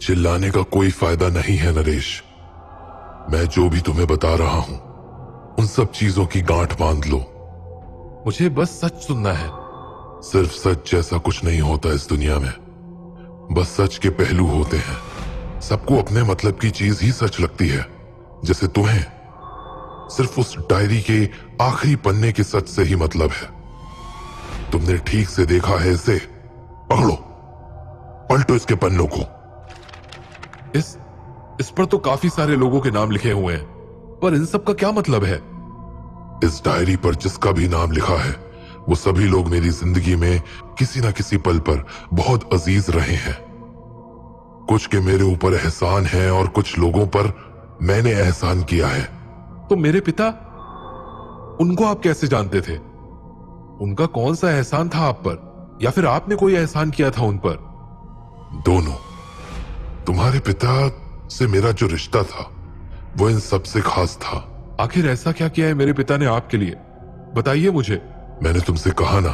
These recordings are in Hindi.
चिल्लाने का कोई फायदा नहीं है नरेश। मैं जो भी तुम्हें बता रहा हूं उन सब चीजों की गांठ बांध लो। मुझे बस सच सुनना है। सिर्फ सच जैसा कुछ नहीं होता इस दुनिया में। बस सच के पहलू होते हैं। सबको अपने मतलब की चीज ही सच लगती है। जैसे तुम्हें सिर्फ उस डायरी के आखिरी पन्ने के सच से ही मतलब है। तुमने ठीक से देखा है इसे? पकड़ो, पलटो इसके पन्नों को। इस पर तो काफी सारे लोगों के नाम लिखे हुए हैं, पर इन सब का क्या मतलब है? इस डायरी पर जिसका भी नाम लिखा है वो सभी लोग मेरी जिंदगी में किसी ना किसी पल पर बहुत अजीज रहे हैं। कुछ के मेरे ऊपर एहसान है और कुछ लोगों पर मैंने एहसान किया है। तो मेरे पिता, उनको आप कैसे जानते थे? उनका कौन सा एहसान था आप पर, या फिर आपने कोई एहसान किया था उन पर? दोनों। तुम्हारे पिता से मेरा जो रिश्ता था वो इन सबसे खास था। आखिर ऐसा क्या किया है मेरे पिता ने आपके लिए? बताइए मुझे। मैंने तुमसे कहा ना,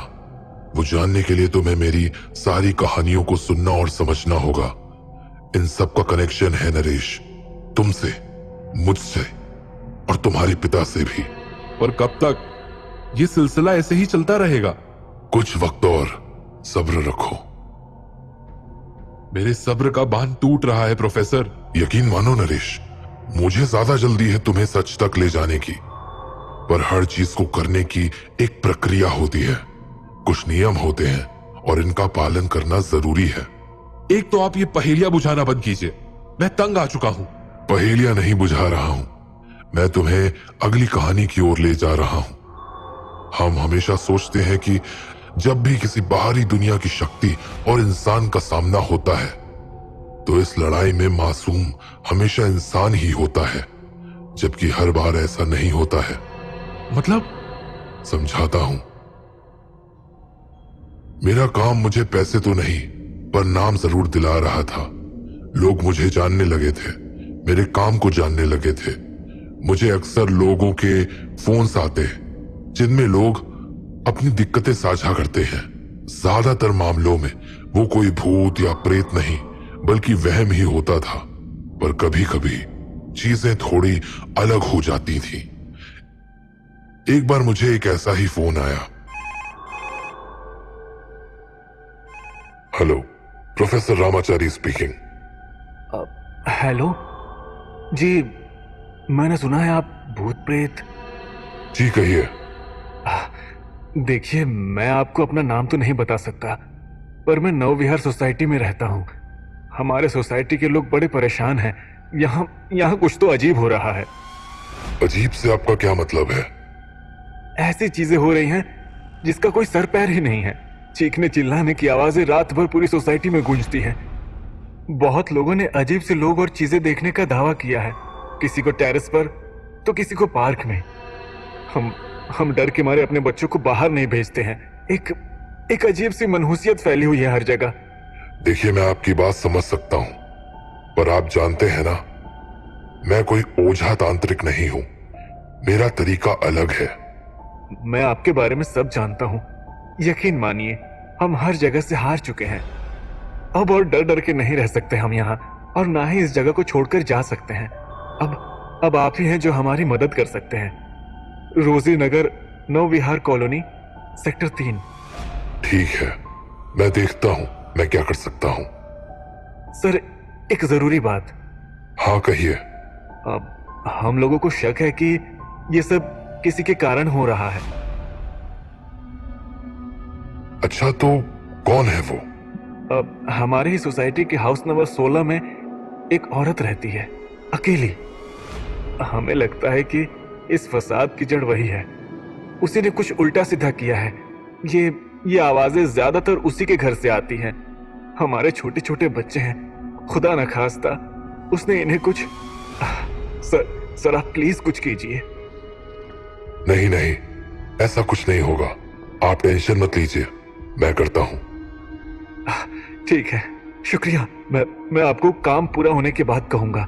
वो जानने के लिए तुम्हें मेरी सारी कहानियों को सुनना और समझना होगा। इन सब का कनेक्शन है नरेश, तुमसे, मुझसे और तुम्हारे पिता से भी। पर कब तक ये सिलसिला ऐसे ही चलता रहेगा? कुछ वक्त और सब्र रखो। मेरे सब्र का बांध टूट रहा है प्रोफेसर। यकीन मानो नरेश, मुझे ज्यादा जल्दी है तुम्हें सच तक ले जाने की, पर हर चीज को करने की एक प्रक्रिया होती है। कुछ नियम होते हैं और इनका पालन करना जरूरी है। एक तो आप ये पहेलियां बुझाना बंद कीजिए, मैं तंग आ चुका हूं। पहेलियां नहीं बुझा रहा हूं, मैं तुम्हें अगली कहानी की ओर ले जा रहा हूं। हम हमेशा सोचते हैं कि जब भी किसी बाहरी दुनिया की शक्ति और इंसान का सामना होता है तो इस लड़ाई में मासूम हमेशा इंसान ही होता है, जबकि हर बार ऐसा नहीं होता है। मतलब? समझाता हूं। मेरा काम मुझे पैसे तो नहीं पर नाम जरूर दिला रहा था। लोग मुझे जानने लगे थे, मेरे काम को जानने लगे थे। मुझे अक्सर लोगों के फोन्स आते जिनमें लोग अपनी दिक्कतें साझा करते हैं। ज्यादातर मामलों में वो कोई भूत या प्रेत नहीं बल्कि वहम ही होता था, पर कभी कभी चीजें थोड़ी अलग हो जाती थी। एक बार मुझे एक ऐसा ही फोन आया। Hello, professor Ramachari speaking. Hello ji, मैंने सुना है आप भूत प्रेत। जी कहिए। देखिए, मैं आपको अपना नाम तो नहीं बता सकता, पर मैं नवविहार सोसाइटी में रहता हूँ। हमारे सोसाइटी के लोग बड़े परेशान हैं। यहाँ कुछ तो अजीब हो रहा है। अजीब से आपका क्या मतलब है? ऐसी चीजें हो रही हैं जिसका कोई सर पैर ही नहीं है। चीखने चिल्लाने की आवाजें रात भर पूरी सोसाइटी में गूंजती हैं। बहुत लोगों ने अजीब से लोग और चीजें देखने का दावा किया है, किसी को टेरेस पर तो किसी को पार्क में। हम डर के मारे अपने बच्चों को बाहर नहीं भेजते हैं। एक अजीब सी मनहूसियत फैली हुई है हर जगह। देखिए, मैं आपकी बात समझ सकता हूं, पर आप जानते हैं ना, मैं कोई ओझा तांत्रिक नहीं हूं। मेरा तरीका अलग है। मैं आपके बारे में सब जानता हूं। यकीन मानिए, हम हर जगह से हार चुके हैं। अब और डर डर के नहीं रह सकते हम यहाँ, और ना ही इस जगह को छोड़कर जा सकते हैं। अब आप ही हैं जो हमारी मदद कर सकते हैं। रोजी नगर, नवविहार कॉलोनी, सेक्टर 3। ठीक है, मैं देखता हूं मैं क्या कर सकता हूं। सर, एक जरूरी बात। हाँ कहिए। अब हम लोगों को शक है कि ये सब किसी के कारण हो रहा है। अच्छा, तो कौन है वो? अब हमारे ही सोसाइटी के हाउस नंबर 16 में एक औरत रहती है, अकेली। हमें लगता है कि इस फसाद की जड़ वही है। उसी ने कुछ उल्टा सीधा किया है। ये आवाजें ज्यादातर उसी के घर से आती हैं। हमारे छोटे छोटे बच्चे हैं, खुदा न खास्ता उसने इन्हें कुछ। सर आप प्लीज कुछ कीजिए। नहीं नहीं, ऐसा कुछ नहीं होगा। आप टेंशन मत लीजिए, मैं करता हूं। ठीक है, शुक्रिया। मैं आपको काम पूरा होने के बाद कहूंगा।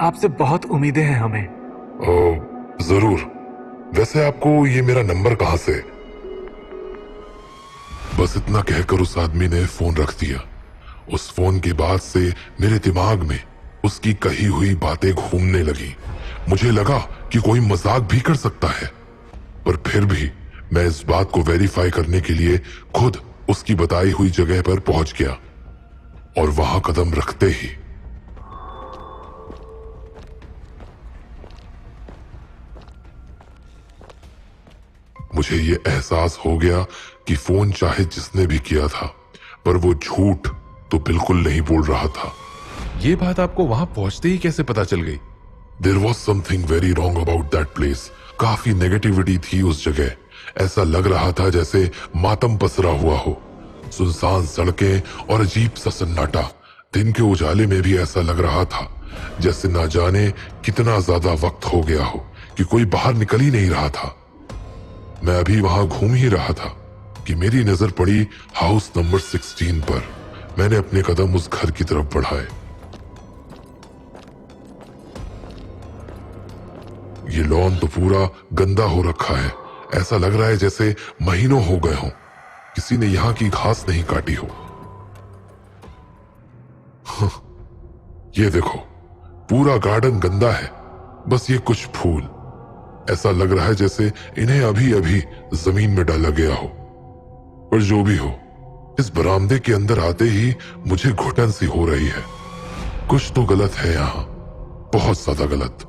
आपसे बहुत उम्मीदें हैं हमें। जरूर। वैसे आपको ये मेरा नंबर कहां से? बस इतना कहकर उस आदमी ने फोन रख दिया उस फोन के बाद से मेरे दिमाग में उसकी कही हुई बातें घूमने लगी। मुझे लगा कि कोई मजाक भी कर सकता है, पर फिर भी मैं इस बात को वेरीफाई करने के लिए खुद उसकी बताई हुई जगह पर पहुंच गया। और वहां कदम रखते ही मुझे ये एहसास हो गया कि फोन चाहे जिसने भी किया था, पर वो झूठ तो बिल्कुल नहीं बोल रहा था। ये बात आपको वहां पहुंचते ही कैसे पता चल गई? There was something very wrong about that place. काफी नेगेटिविटी थी उस जगह। ऐसा लग रहा था जैसे मातम पसरा हुआ हो। सुनसान सड़कें और अजीब सा सन्नाटा। दिन के उजाले में भी ऐसा लग रहा था जैसे ना जाने कितना ज्यादा वक्त हो गया हो कि कोई बाहर निकल ही नहीं रहा था। मैं अभी वहां घूम ही रहा था कि मेरी नजर पड़ी हाउस नंबर 16 पर। मैंने अपने कदम उस घर की तरफ बढ़ाए। ये लॉन तो पूरा गंदा हो रखा है। ऐसा लग रहा है जैसे महीनों हो गए हों किसी ने यहां की घास नहीं काटी हो। ये देखो, पूरा गार्डन गंदा है, बस ये कुछ फूल। ऐसा लग रहा है जैसे इन्हें अभी अभी जमीन में डाला गया हो। पर जो भी हो, इस बरामदे के अंदर आते ही मुझे घुटन सी हो रही है। कुछ तो गलत है यहां, बहुत ज्यादा गलत।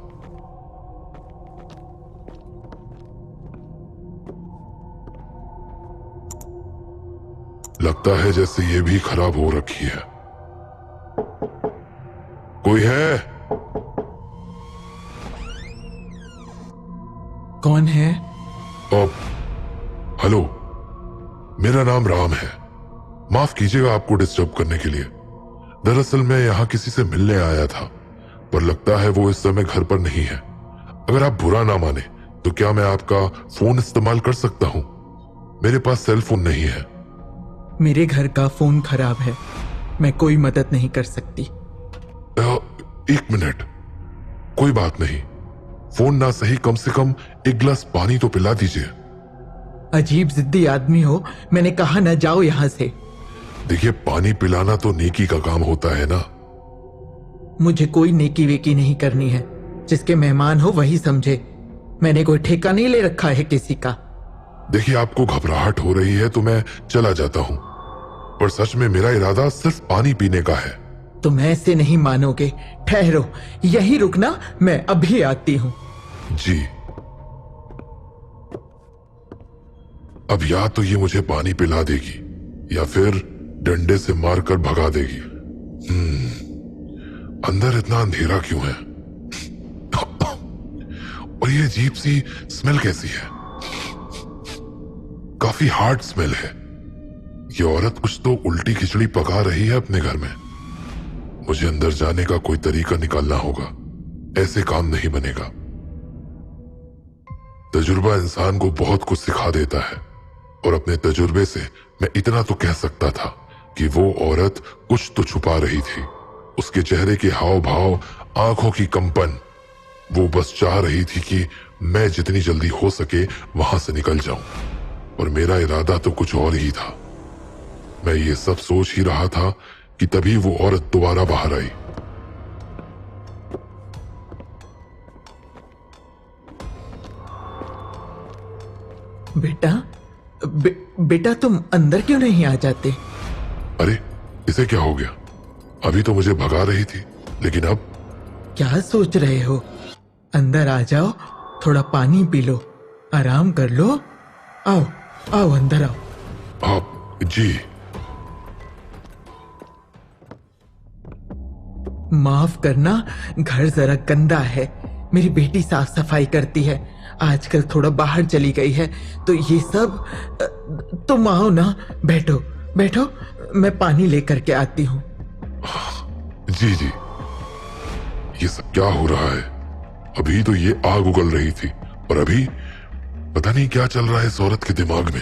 लगता है जैसे ये भी खराब हो रखी है। कोई है? कौन है? हेलो, मेरा नाम राम है। माफ कीजिएगा आपको डिस्टर्ब करने के लिए। दरअसल मैं यहाँ किसी से मिलने आया था, पर लगता है वो इस समय घर पर नहीं है। अगर आप बुरा ना माने तो क्या मैं आपका फोन इस्तेमाल कर सकता हूँ? मेरे पास सेल फोन नहीं है। मेरे घर का फोन खराब है, मैं कोई मदद नहीं कर सकती। एक मिनट, कोई बात नहीं। फोन ना सही, कम से कम एक गिलास पानी तो पिला दीजिए। अजीब जिद्दी आदमी हो, मैंने कहा ना जाओ यहां से। देखिए, पानी पिलाना तो नेकी का काम होता है ना। मुझे कोई नेकी वेकी नहीं करनी है। जिसके मेहमान हो वही समझे। मैंने कोई ठेका नहीं ले रखा है किसी का। देखिए, आपको घबराहट हो रही है तो मैं चला जाता हूँ, पर सच में मेरा इरादा सिर्फ पानी पीने का है। तुम ऐसे नहीं मानोगे। ठहरो, यही रुकना, मैं अभी आती हूँ। जी। अब या तो ये मुझे पानी पिला देगी या फिर डंडे से मारकर भगा देगी। अंदर इतना अंधेरा क्यों है? और ये अजीब सी स्मेल कैसी है? काफी हार्ड स्मेल है। ये औरत कुछ तो उल्टी खिचड़ी पका रही है अपने घर में। मुझे अंदर जाने का कोई तरीका निकालना होगा। ऐसे काम नहीं बनेगा। तजुर्बा इंसान को बहुत कुछ सिखा देता है, और अपने तजुर्बे से मैं इतना तो कह सकता था कि वो औरत कुछ तो छुपा रही थी। उसके चेहरे के हाव भाव, आंखों की कंपन, वो बस चाह रही थी कि मैं जितनी जल्दी हो सके वहां से निकल जाऊं। और मेरा इरादा तो कुछ और ही था। मैं ये सब सोच ही रहा था कि तभी वो औरत दोबारा बाहर आई। बेटा तुम अंदर क्यों नहीं आ जाते? अरे, इसे क्या हो गया? अभी तो मुझे भगा रही थी, लेकिन अब? क्या सोच रहे हो? अंदर आ जाओ, थोड़ा पानी पी लो, आराम कर लो। आओ आओ, अंदर आओ। आप? जी। माफ करना, घर जरा गंदा है। मेरी बेटी साफ सफाई करती है, आजकल थोड़ा बाहर चली गई है, तो ये सब। तुम आओ ना, बैठो बैठो, मैं पानी लेकर के आती हूँ। जी जी। ये सब क्या हो रहा है? अभी तो ये आग उगल रही थी, और अभी पता नहीं क्या चल रहा है इस औरत के दिमाग में।